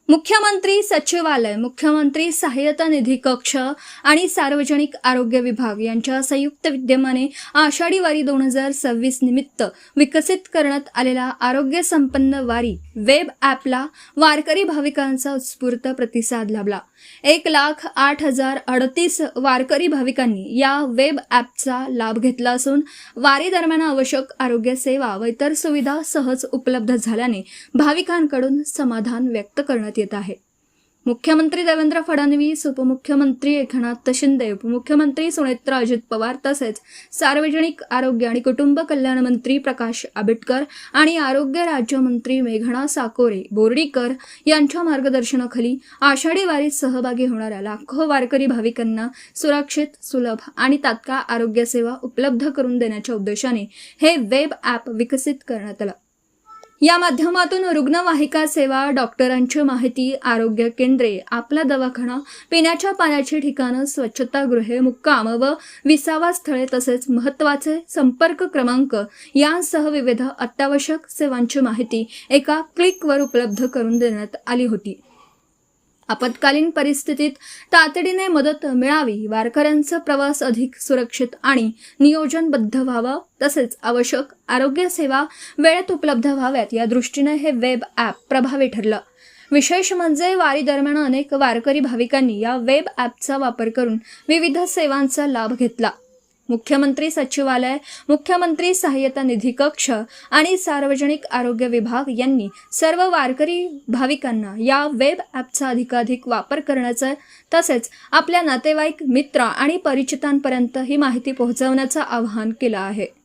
मुख्यमंत्री सचिवालय, मुख्यमंत्री सहाय्यता निधी कक्ष आणि सार्वजनिक आरोग्य विभाग यांच्या संयुक्त विद्यमाने आषाढी वारी 2026 निमित्त विकसित करण्यात आलेला आरोग्य संपन्न वारी वेब ॲपला वारकरी भाविकांचा उत्स्फूर्त प्रतिसाद लाभला. 1,08,038 वारकरी भाविकांनी या वेब ॲपचा लाभ घेतला असून वारी दरम्यान आवश्यक आरोग्य सेवा व इतर सुविधा सहज उपलब्ध झाल्याने भाविकांकडून समाधान व्यक्त करण्यात येत आहे. मुख्यमंत्री देवेंद्र फडणवीस, उपमुख्यमंत्री एकनाथ शिंदे, उपमुख्यमंत्री सुनेत्रा अजित पवार तसेच सार्वजनिक आरोग्य आणि कुटुंब कल्याण मंत्री प्रकाश आंबेडकर आणि आरोग्य राज्यमंत्री मेघना साकोरे बोर्डीकर यांच्या मार्गदर्शनाखाली आषाढी वारीत सहभागी होणाऱ्या लाखो वारकरी भाविकांना सुरक्षित, सुलभ आणि तात्काळ आरोग्य सेवा उपलब्ध करून देण्याच्या उद्देशाने हे वेब ॲप विकसित करण्यात आलं. या माध्यमातून रुग्णवाहिका सेवा, डॉक्टरांची माहिती, आरोग्य केंद्रे, आपला दवाखाना, पिण्याच्या पाण्याची ठिकाणं, स्वच्छतागृहे, मुक्काम व विसावा स्थळे तसेच महत्त्वाचे संपर्क क्रमांक यांसह विविध अत्यावश्यक सेवांची माहिती एका क्लिकवर उपलब्ध करून देण्यात आली होती. आपत्कालीन परिस्थितीत तातडीने मदत मिळावी, वारकऱ्यांचा प्रवास अधिक सुरक्षित आणि नियोजनबद्ध व्हावा तसेच आवश्यक आरोग्य सेवा वेळेत उपलब्ध व्हाव्यात या दृष्टीने हे वेब ॲप प्रभावी ठरलं. विशेष म्हणजे वारी दरम्यान अनेक वारकरी भाविकांनी या वेब ॲपचा वापर करून विविध सेवांचा लाभ घेतला. मुख्यमंत्री सचिवालय, मुख्यमंत्री सहाय्यता निधी कक्ष आणि सार्वजनिक आरोग्य विभाग यांनी सर्व वारकरी भाविकांना या वेब ॲपचा अधिकाधिक वापर करण्याचं तसेच आपल्या नातेवाईक, मित्र आणि परिचितांपर्यंत ही माहिती पोहोचवण्याचं आवाहन केलं आहे.